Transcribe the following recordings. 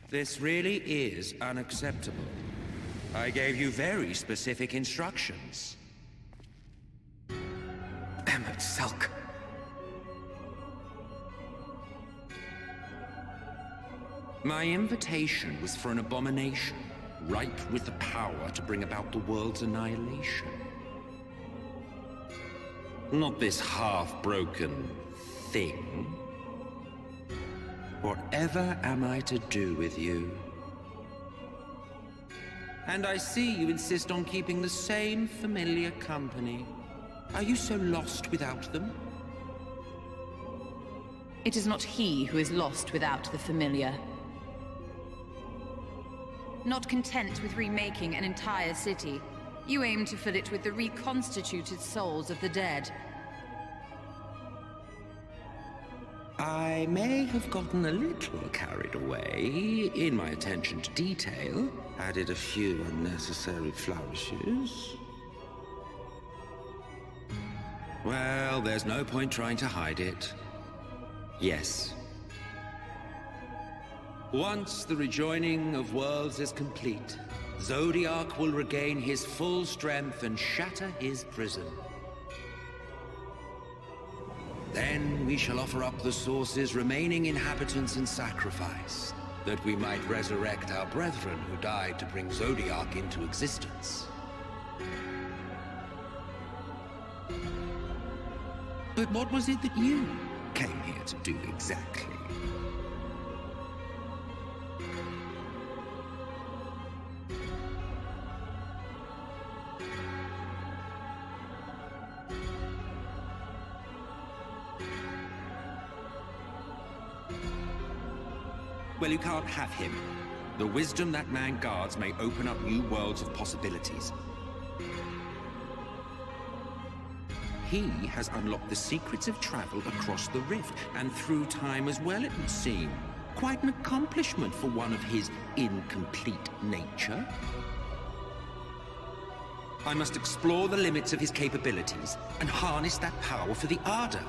This really is unacceptable. I gave you very specific instructions. Emmett Selk. My invitation was for an abomination, ripe with the power to bring about the world's annihilation. Not this half-broken thing. Whatever am I to do with you? And I see you insist on keeping the same familiar company. Are you so lost without them? It is not he who is lost without the familiar. Not content with remaking an entire city, you aim to fill it with the reconstituted souls of the dead. I may have gotten a little carried away in my attention to detail, added a few unnecessary flourishes. Well, there's no point trying to hide it. Yes. Once the rejoining of worlds is complete, Zodiac will regain his full strength and shatter his prison. Then we shall offer up the Source's remaining inhabitants in sacrifice, that we might resurrect our brethren who died to bring Zodiac into existence. But what was it that you came here to do exactly? Well, you can't have him. The wisdom that man guards may open up new worlds of possibilities. He has unlocked the secrets of travel across the rift, and through time as well, it would seem. Quite an accomplishment for one of his incomplete nature. I must explore the limits of his capabilities, and harness that power for the Ardor.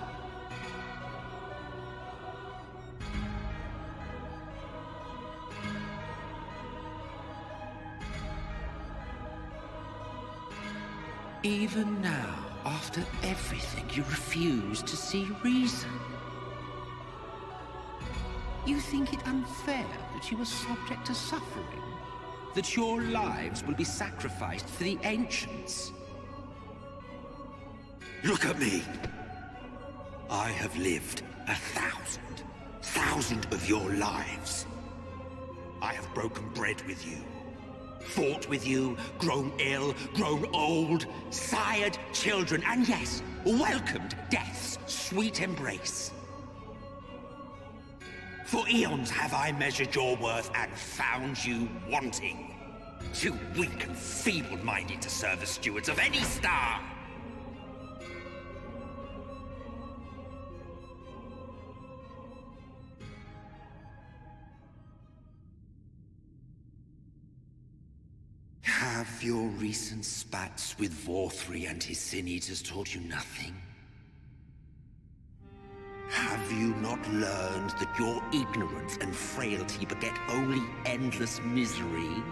Even now, after everything, you refuse to see reason. You think it unfair that you are subject to suffering? That your lives will be sacrificed for the Ancients? Look at me! I have lived 1,000 of your lives. I have broken bread with you. Fought with you, grown ill, grown old, sired children, and yes, welcomed death's sweet embrace. For eons have I measured your worth and found you wanting. Too weak and feeble-minded to serve as stewards of any star. Have your recent spats with Vorthri and his Sin Eaters taught you nothing? Have you not learned that your ignorance and frailty beget only endless misery?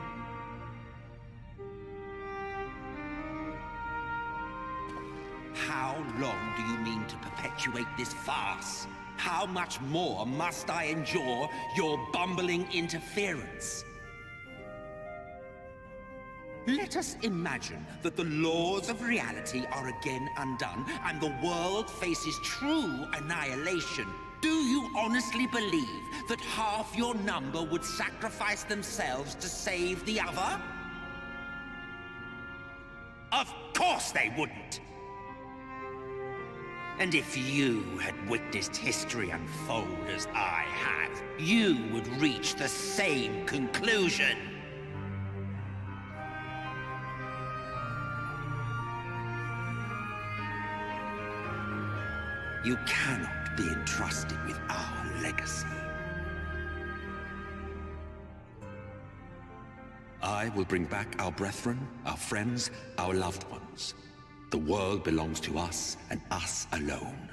How long do you mean to perpetuate this farce? How much more must I endure your bumbling interference? Let us imagine that the laws of reality are again undone, and the world faces true annihilation. Do you honestly believe that half your number would sacrifice themselves to save the other? Of course they wouldn't! And if you had witnessed history unfold as I have, you would reach the same conclusion. You cannot be entrusted with our legacy. I will bring back our brethren, our friends, our loved ones. The world belongs to us, and us alone.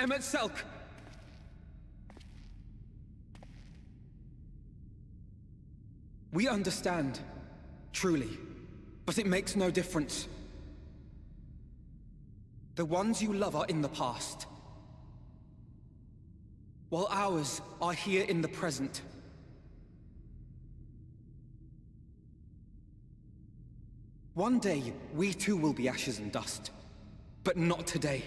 MSQ! We understand, truly, but it makes no difference. The ones you love are in the past, while ours are here in the present. One day, we too will be ashes and dust, but not today.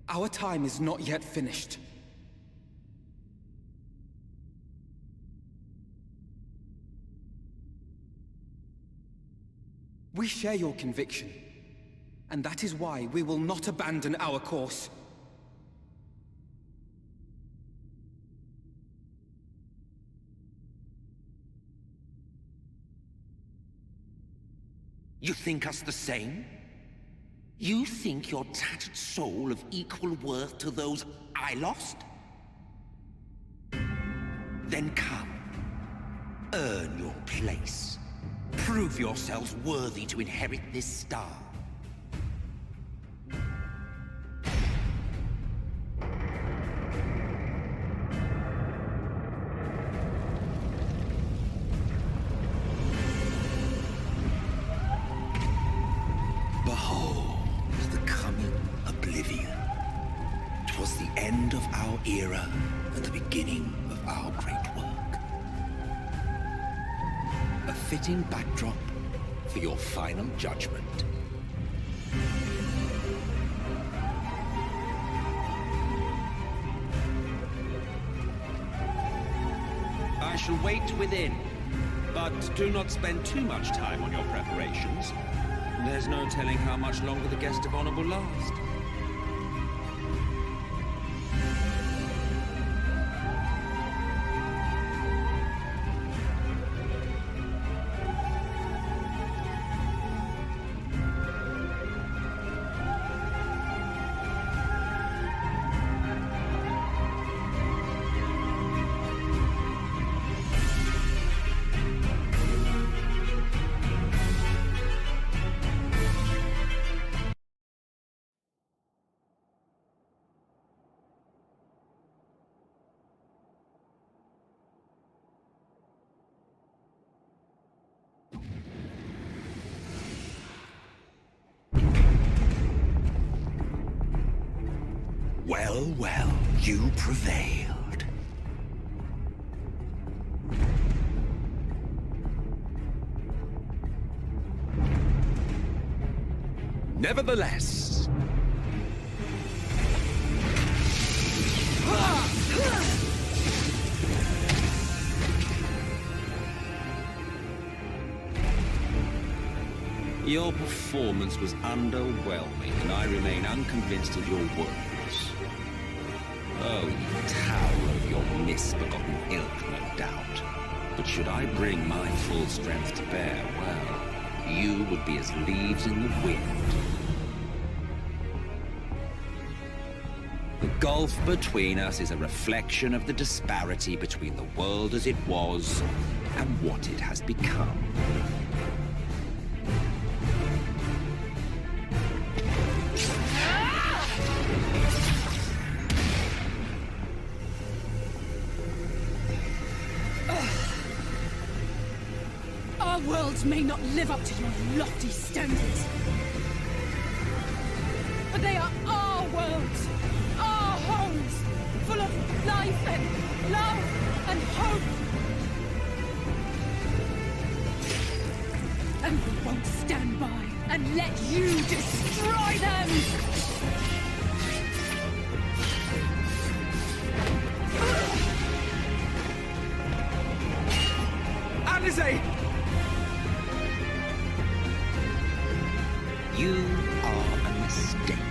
Our time is not yet finished. We share your conviction, and that is why we will not abandon our course. You think us the same? You think your tattered soul of equal worth to those I lost? Then come. Earn your place. Prove yourselves worthy to inherit this star. Behold the coming oblivion. 'Twas the end of our era and the beginning of our great work. A fitting backdrop for your final judgment. I shall wait within, but do not spend too much time on your preparations. There's no telling how much longer the guest of honor will last. Well, well, you prevailed. Nevertheless... Your performance was underwhelming, and I remain unconvinced of your words. Oh, you tower of your misbegotten ilk, no doubt. But should I bring my full strength to bear, well, you would be as leaves in the wind. The gulf between us is a reflection of the disparity between the world as it was and what it has become. Our worlds may not live up to your lofty standards, but they are our worlds, our homes, full of life and love and hope. And we won't stand by and let you destroy them! Alizé! You are a mistake.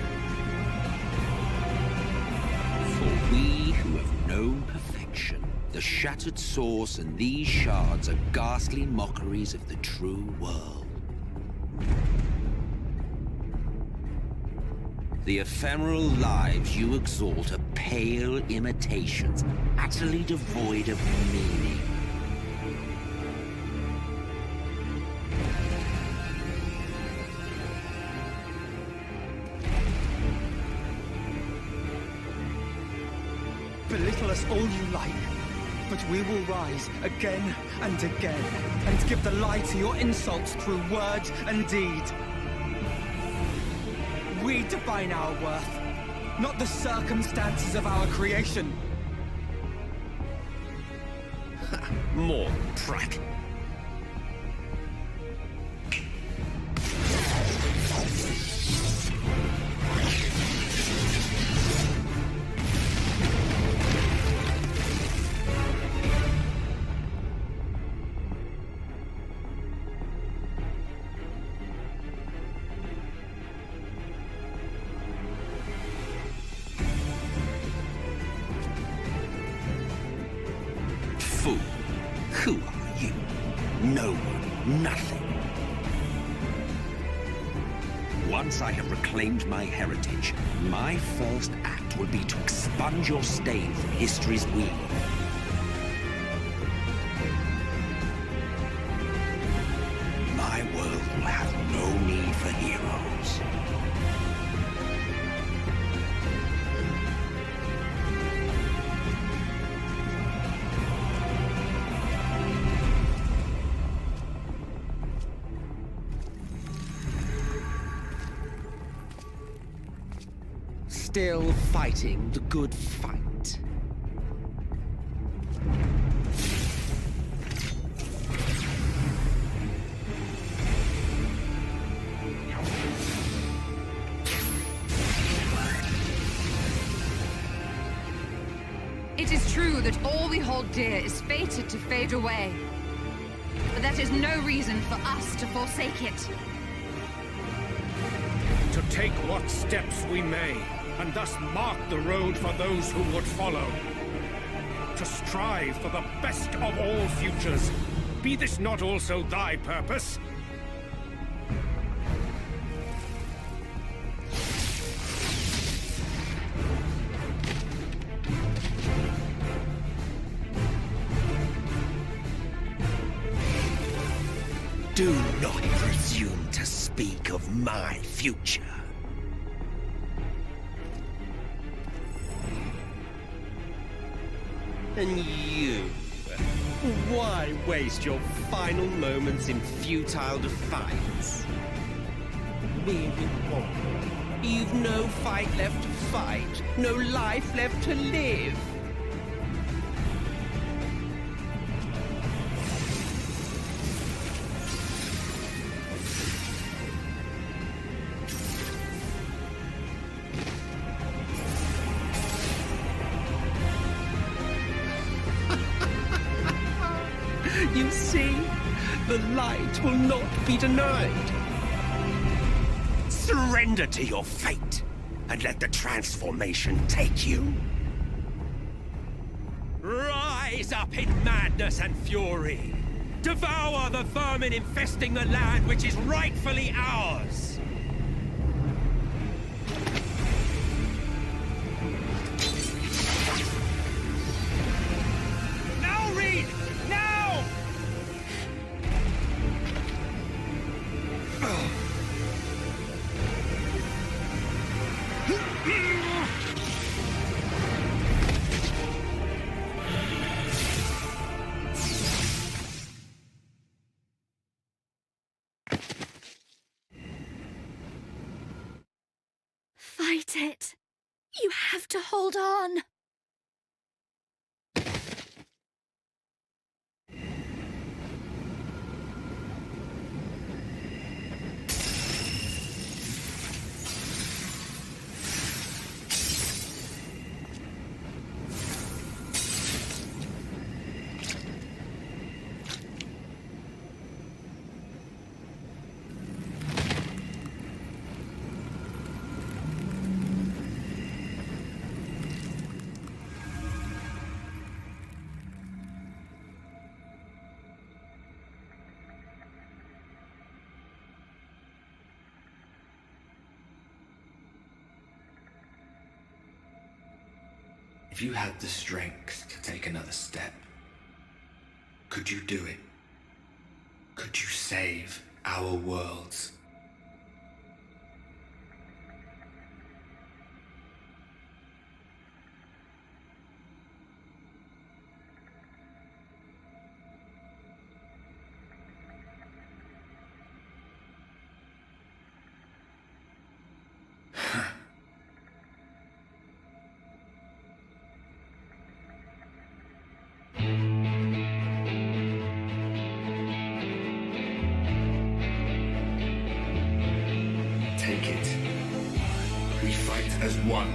For we who have known perfection, the shattered source and these shards are ghastly mockeries of the true world. The ephemeral lives you exalt are pale imitations, utterly devoid of meaning. us all you like, but we will rise again and again and give the lie to your insults through word and deed. We define our worth, not the circumstances of our creation. More prat. Fool. Who are you? No one. Nothing. Once I have reclaimed my heritage, my first act will be to expunge your stain from history's wheel. My world will have no need for heroes. Still fighting the good fight. It is true that all we hold dear is fated to fade away. But that is no reason for us to forsake it. To take what steps we may, and thus mark the road for those who would follow. To strive for the best of all futures. Be this not also thy purpose? Do not presume to speak of my future. And you? Why waste your final moments in futile defiance? Be warned. You've no fight left to fight, no life left to live. You see, the light will not be denied. Surrender to your fate, and let the transformation take you. Rise up in madness and fury. Devour the vermin infesting the land which is rightfully ours. Now, Reed! Now! Fight it. You have to hold on. If you had the strength to take another step, could you do it? Could you save our worlds? life as one.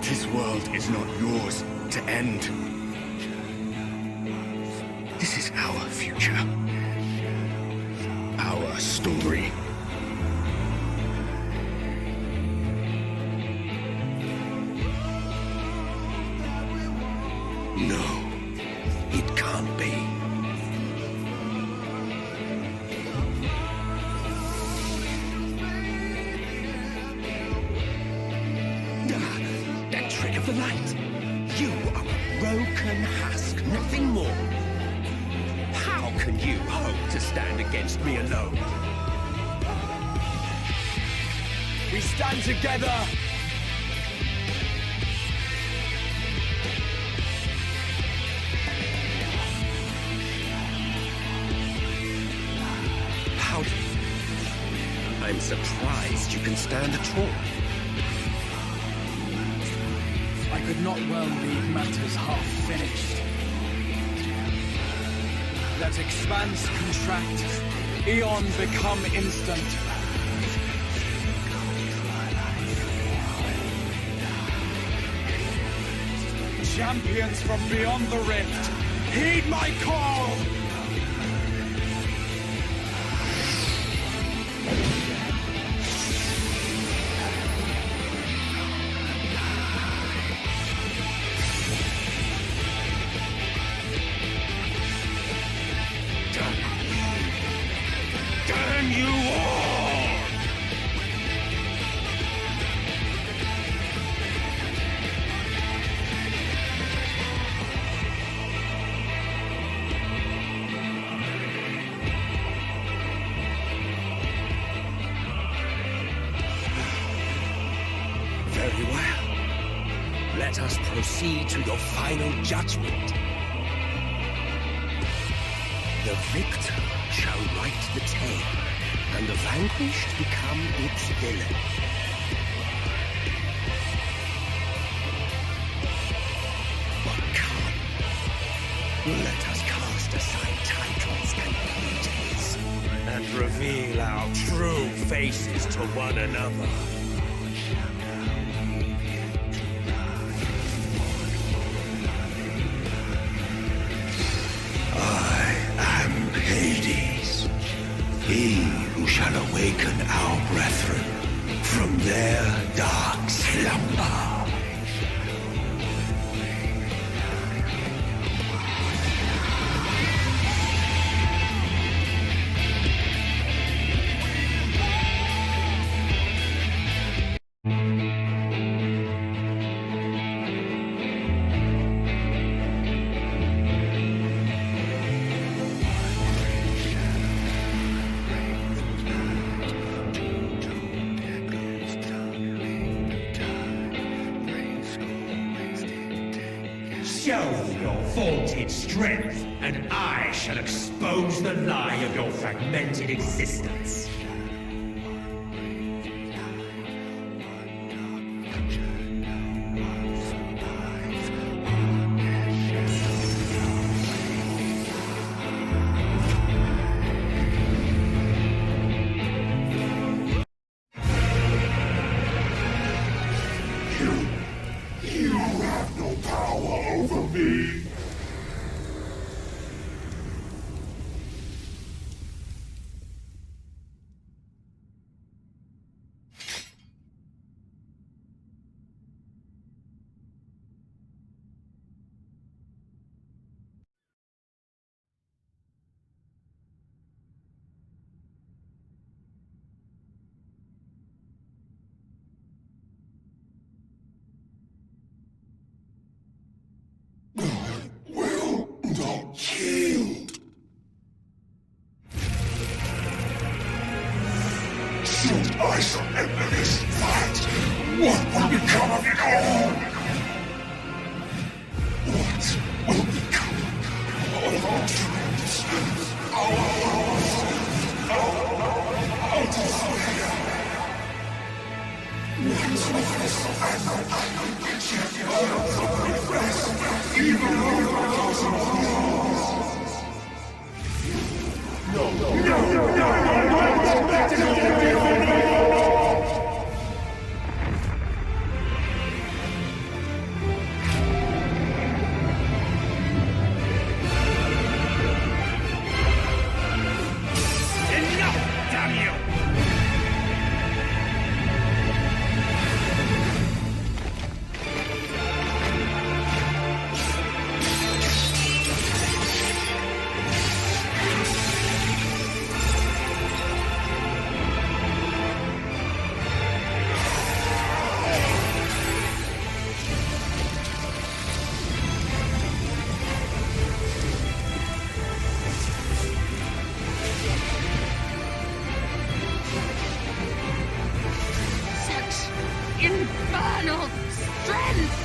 This world is not yours to end. This is our future. Our story. No, it can't be. That trick of the light. You are a broken husk, nothing more. How can you hope to stand against me alone? We stand together! How do you... I'm surprised you can stand at all. I could not well leave matters half finished. Let expanse contract, eon become instant. Champions from beyond the rift, heed my call! Damn you all! Very well. Let us proceed to your final judgment. The victor shall write the tale, and the vanquished become its villain. But come, let us cast aside titles and duties, and reveal our true faces to one another. Hades, he who shall awaken our brethren from their dark slumber. Show your vaunted strength, and I shall expose the lie of your fragmented existence. You have no power over me! Not killed. Should I surrender this fight, what will become of it all? What will become of our dreams, our desire? Infernal strength!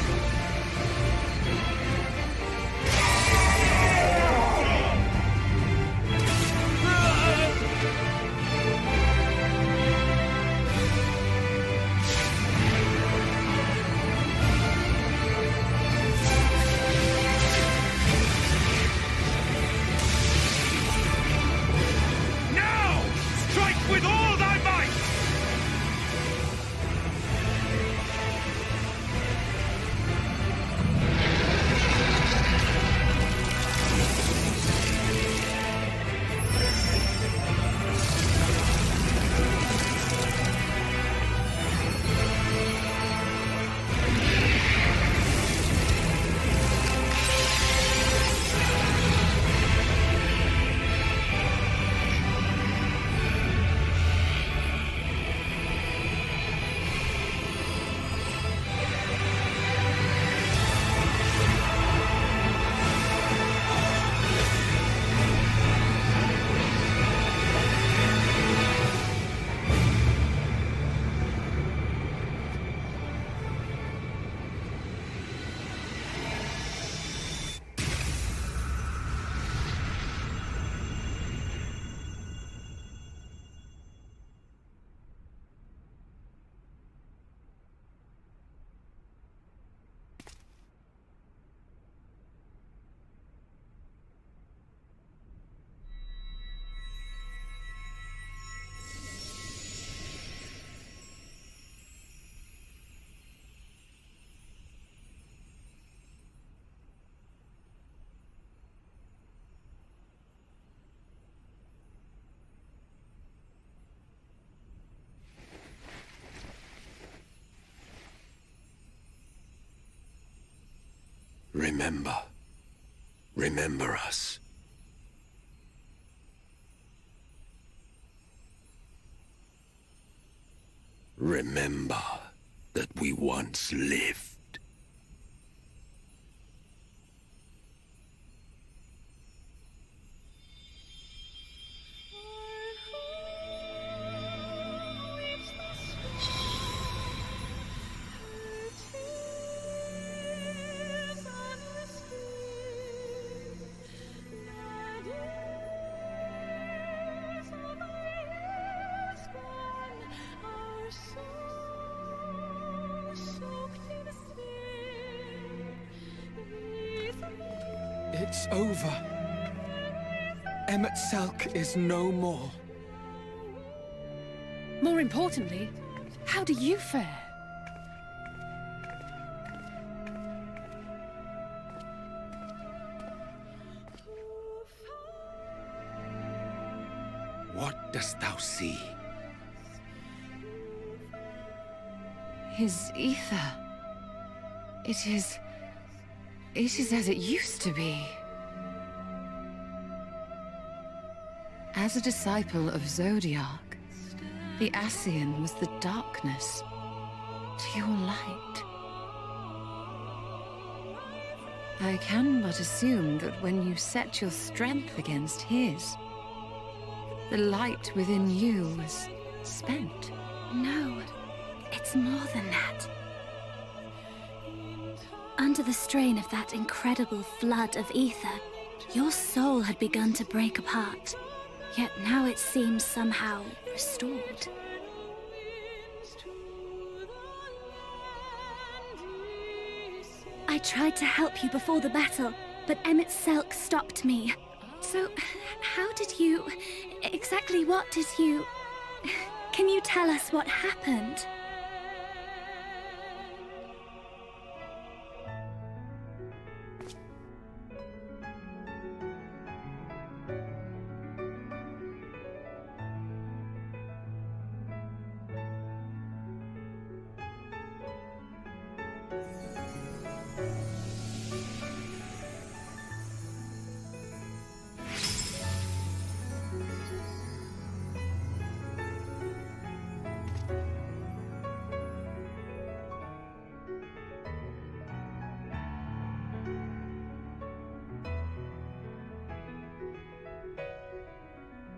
Now! Strike with all thy might! Remember. Remember us. Remember that we once lived. It's over. MSQ is no more. More importantly, how do you fare? What dost thou see? His ether. It is as it used to be. As a disciple of Zodiac, the Ascian was the darkness to your light. I can but assume that when you set your strength against his, the light within you was spent. No, it's more than that. Under the strain of that incredible flood of ether, your soul had begun to break apart. Yet now it seems somehow restored. I tried to help you before the battle, but Emmett Selk stopped me. So, how did you... exactly what did you... Can you tell us what happened?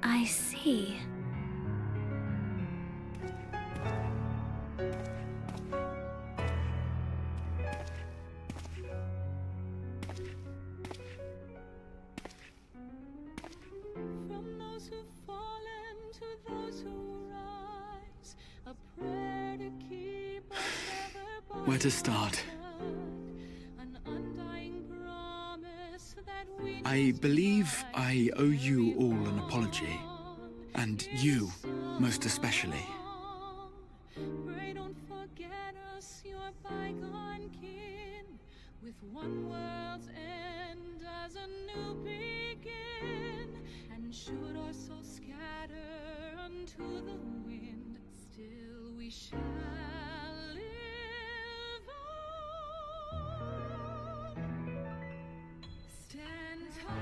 I see. From those who've fallen to those who rise, a prayer to keep us ever by Where to start? an undying promise that we I believe I owe you all an apology. And you, most especially. pray don't forget us, your bygone kin, with one world's end as a new begin. And should our souls scatter unto the wind, still we shall live on. Stand tall.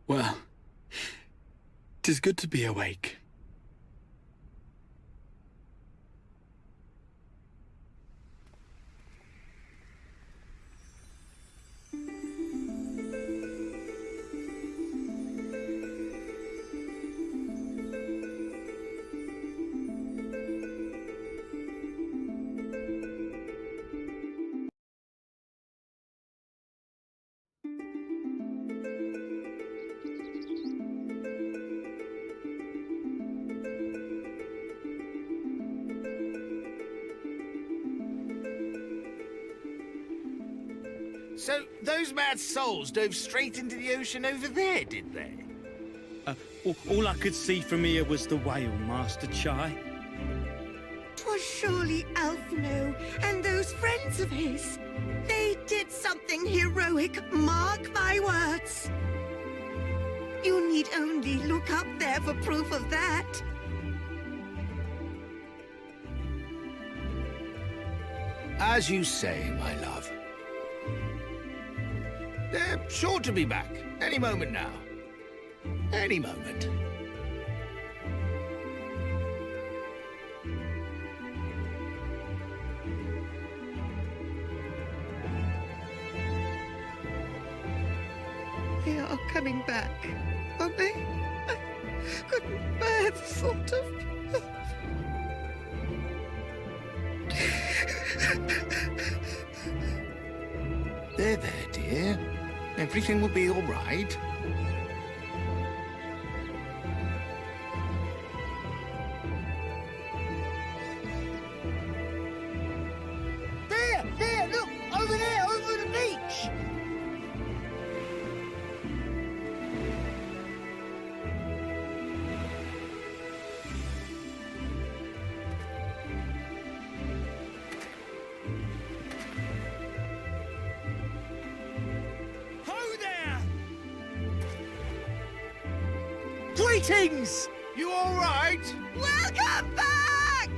Well, 'tis good to be awake. So, those mad souls dove straight into the ocean over there, did they? All I could see from here was the whale, Master Chai. 'Twas surely Alphino and those friends of his. They did something heroic, mark my words. You need only look up there for proof of that. As you say, my love. They're sure to be back any moment now. Any moment. They are coming back, aren't they? I couldn't bear the thought of... There, dear. Everything will be all right. There, look! Over there, over the beach! Greetings! You all right? Welcome back!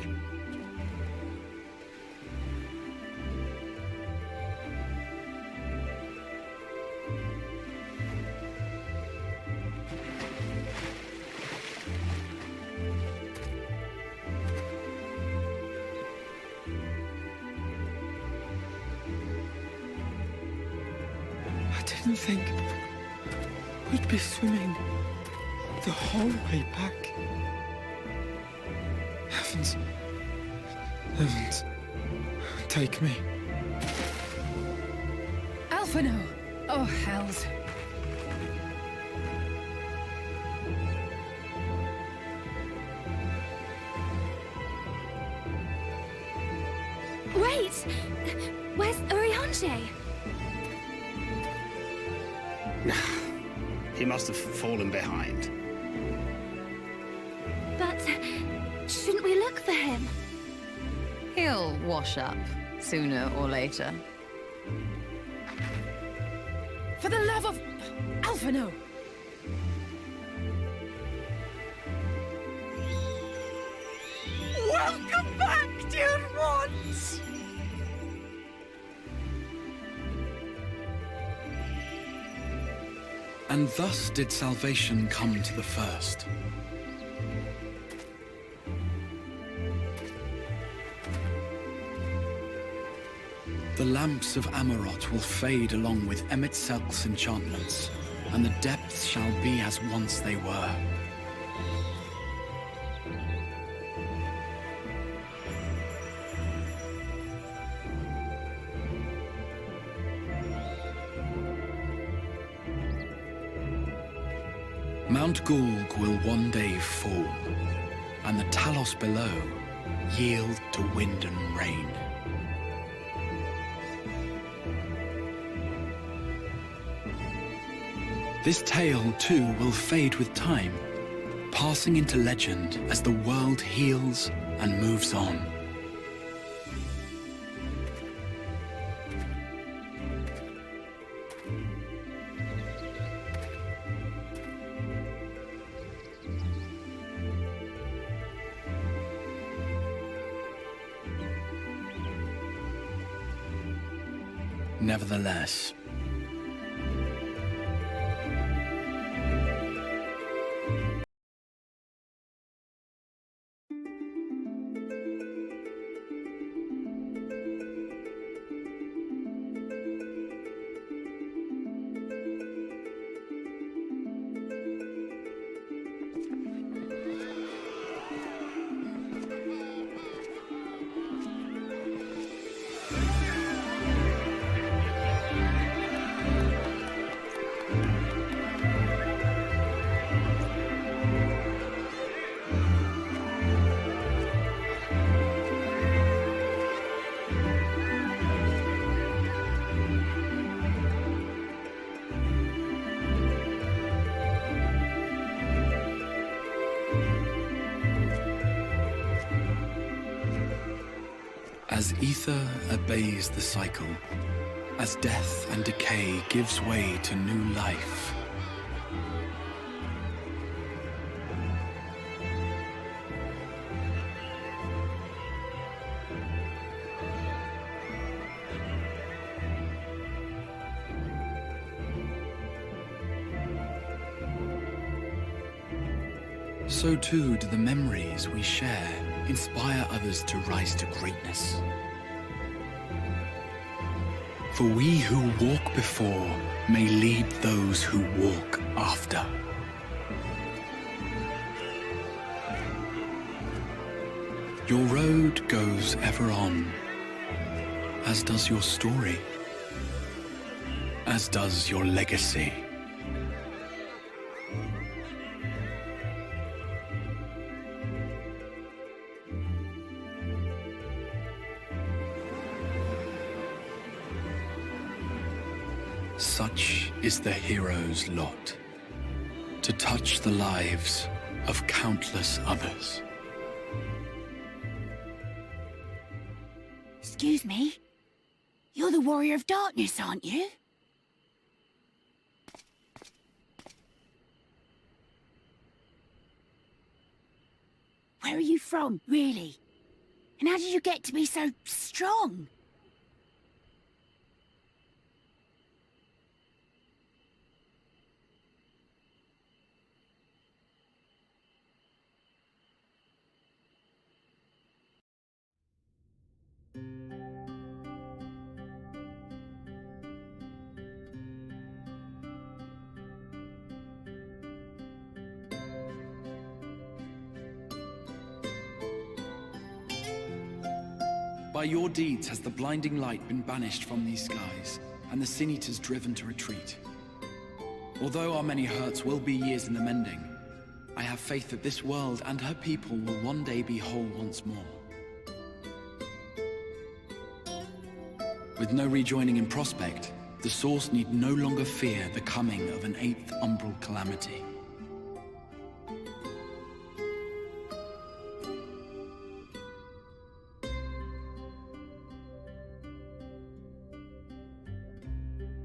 I didn't think we'd be swimming the whole way back. Heavens. Heavens. Take me. Alphino! Oh, hells. Wait! Where's Urianger? He must have fallen behind. But shouldn't we look for him? He'll wash up, sooner or later. For the love of Alphino! Welcome back, dear ones! And thus did salvation come to the first. The lamps of Amarot will fade along with Emet-Selk's enchantments, and the depths shall be as once they were. Mount Gulg will one day fall, and the Talos below yield to wind and rain. This tale, too, will fade with time, passing into legend as the world heals and moves on. Nevertheless, as ether obeys the cycle, as death and decay gives way to new life, so too do the memories we share inspire others to rise to greatness. For we who walk before may lead those who walk after. Your road goes ever on, as does your story, as does your legacy. Such is the hero's lot, to touch the lives of countless others. Excuse me? You're the Warrior of Darkness, aren't you? Where are you from, really? And how did you get to be so strong? By your deeds has the blinding light been banished from these skies, and the Sin Eaters driven to retreat. Although our many hurts will be years in the mending, I have faith that this world and her people will one day be whole once more. With no rejoining in prospect, the Source need no longer fear the coming of an 8th umbral calamity.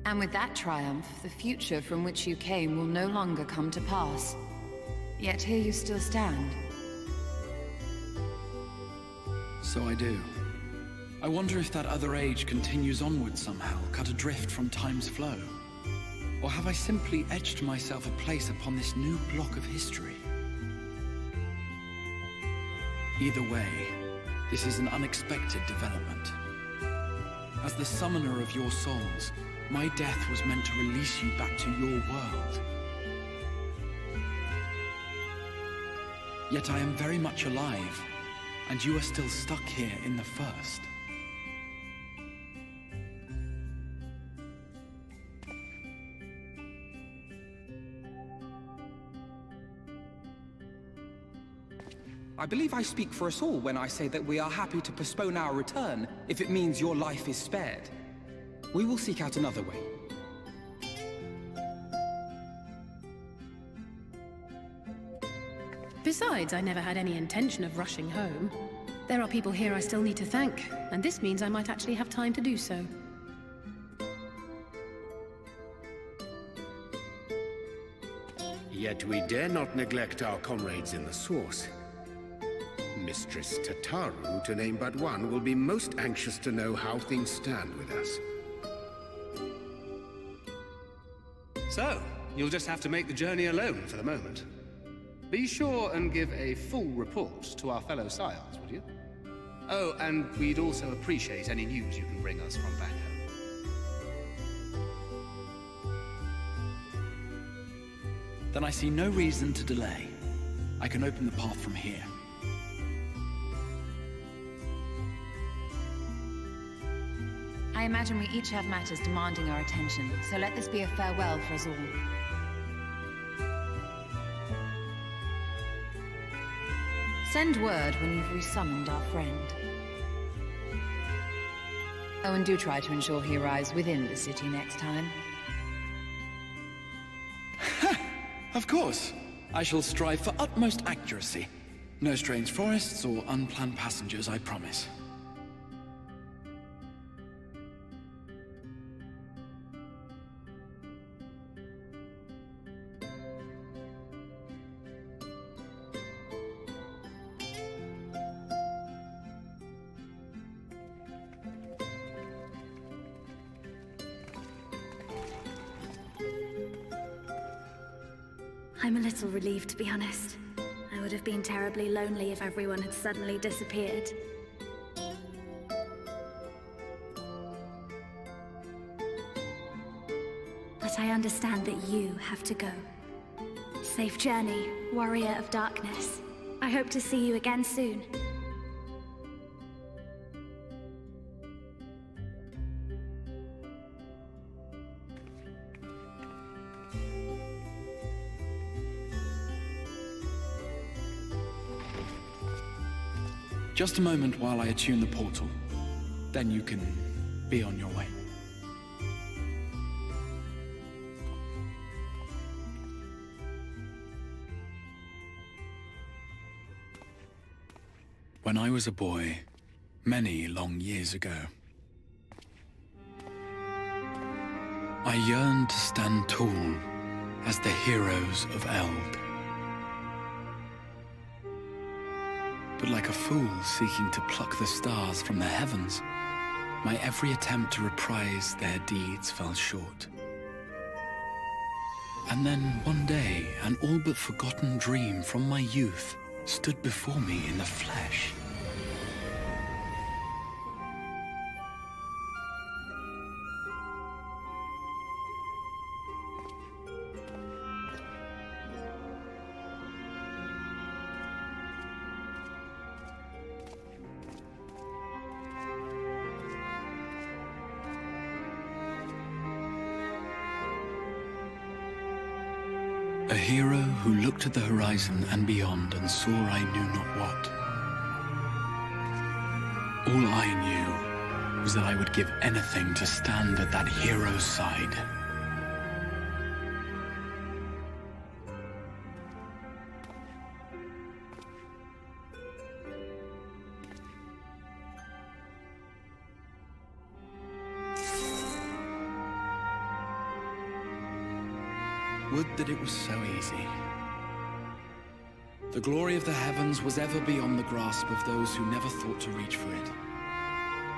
And with that triumph, the future from which you came will no longer come to pass. Yet here you still stand. So I do. I wonder if that other age continues onward somehow, cut adrift from time's flow. Or have I simply etched myself a place upon this new block of history? Either way, this is an unexpected development. As the summoner of your souls, my death was meant to release you back to your world. Yet I am very much alive, and you are still stuck here in the First. I believe I speak for us all when I say that we are happy to postpone our return if it means your life is spared. We will seek out another way. Besides, I never had any intention of rushing home. There are people here I still need to thank, and this means I might actually have time to do so. Yet we dare not neglect our comrades in the Source. Mistress Tataru, to name but one, will be most anxious to know how things stand with us. So, you'll just have to make the journey alone for the moment. Be sure and give a full report to our fellow scions, would you? Oh, and we'd also appreciate any news you can bring us from back home. Then I see no reason to delay. I can open the path from here. I imagine we each have matters demanding our attention, so let this be a farewell for us all. Send word when you've resummoned our friend. Oh, and do try to ensure he arrives within the city next time. Of course. I shall strive for utmost accuracy. No strange forests or unplanned passengers, I promise. I'm a little relieved, to be honest. I would have been terribly lonely if everyone had suddenly disappeared. But I understand that you have to go. Safe journey, warrior of darkness. I hope to see you again soon. Just a moment while I attune the portal. Then you can be on your way. When I was a boy, many long years ago, I yearned to stand tall as the heroes of Eld. But like a fool seeking to pluck the stars from the heavens, my every attempt to reprise their deeds fell short. And then one day, an all but forgotten dream from my youth stood before me in the flesh. A hero who looked at the horizon and beyond and saw I knew not what. All I knew was that I would give anything to stand at that hero's side. Would that it was so easy. The glory of the heavens was ever beyond the grasp of those who never thought to reach for it.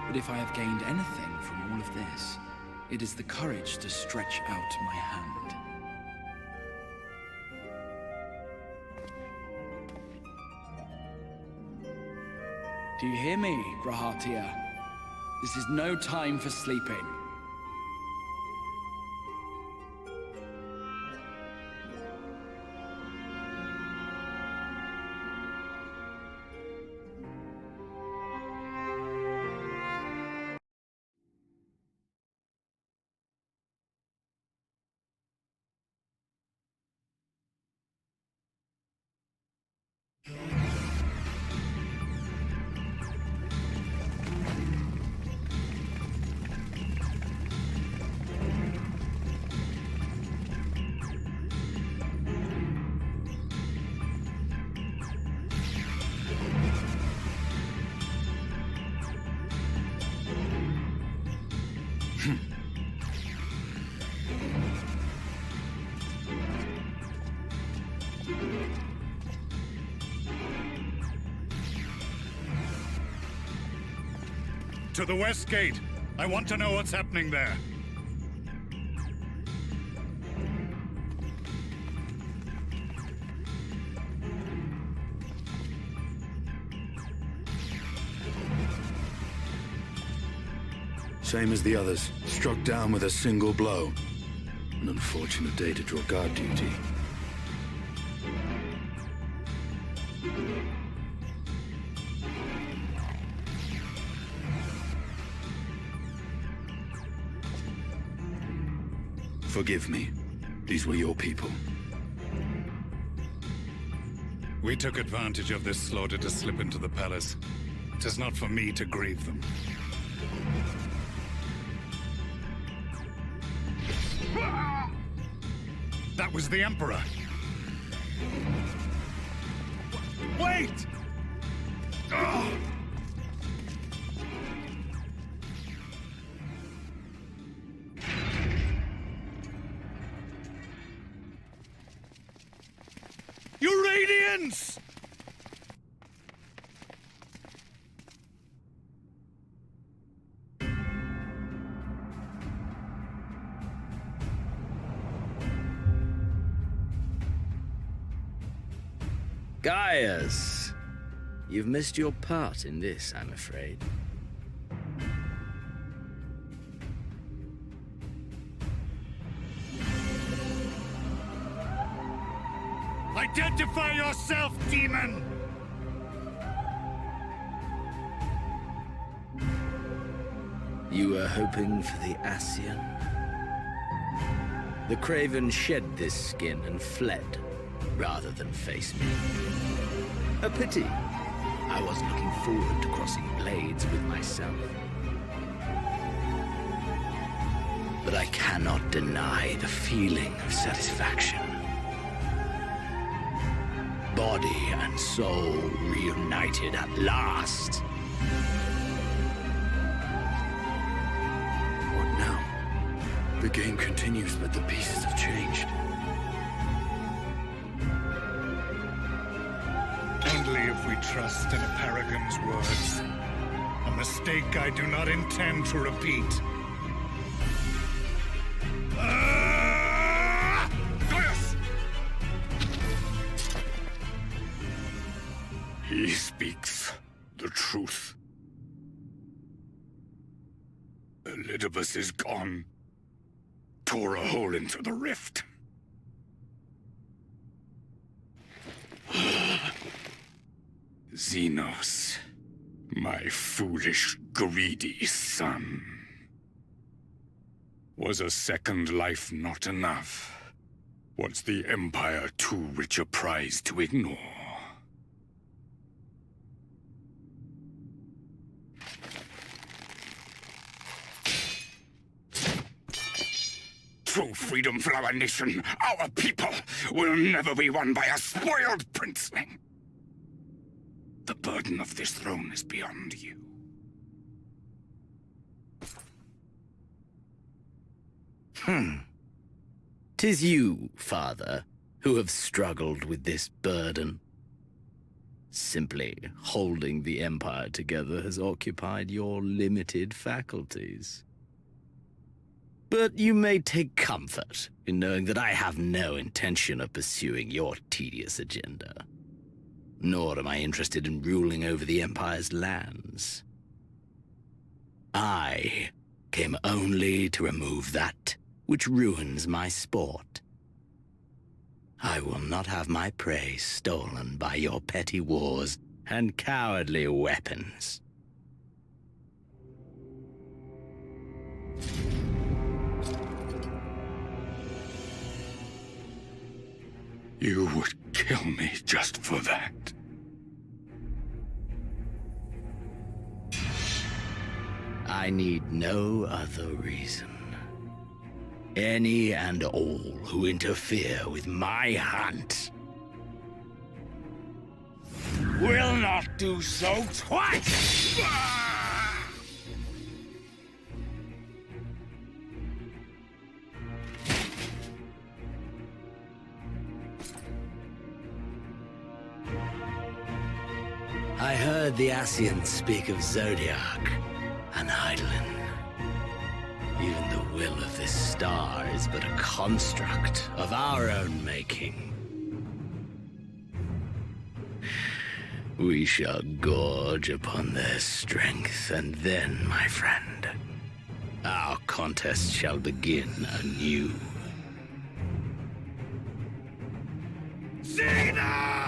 But if I have gained anything from all of this, it is the courage to stretch out my hand. Do you hear me, Grahatia? This is no time for sleeping. To the west gate. I want to know what's happening there. Same as the others. Struck down with a single blow. An unfortunate day to draw guard duty. Forgive me. These were your people. We took advantage of this slaughter to slip into the palace. It is not for me to grieve them. That was the Emperor. Wait! Ugh. You Radiants! Gaius, you've missed your part in this, I'm afraid. Identify yourself, demon! You were hoping for the Ascian? The Craven shed this skin and fled, rather than face me. A pity. I was looking forward to crossing blades with myself. But I cannot deny the feeling of satisfaction. Body and soul reunited at last. What now? The game continues, but the pieces have changed. Only if we trust in a paragon's words. A mistake I do not intend to repeat. Gaius! He speaks the truth. Elidibus is gone. Tore a hole into the rift. Xenos, my foolish, greedy son. Was a second life not enough? Was the Empire too rich a prize to ignore? True freedom for our nation, our people, will never be won by a spoiled princeling. The burden of this throne is beyond you. 'Tis you, father, who have struggled with this burden. Simply holding the Empire together has occupied your limited faculties. But you may take comfort in knowing that I have no intention of pursuing your tedious agenda. Nor am I interested in ruling over the Empire's lands. I came only to remove that which ruins my sport. I will not have my prey stolen by your petty wars and cowardly weapons. You would kill me just for that. I need no other reason. Any and all who interfere with my hunt will not do so twice! I heard the Ascians speak of Zodiac and Eidolon. Even the will of this star is but a construct of our own making. We shall gorge upon their strength, and then, my friend, our contest shall begin anew. Xena!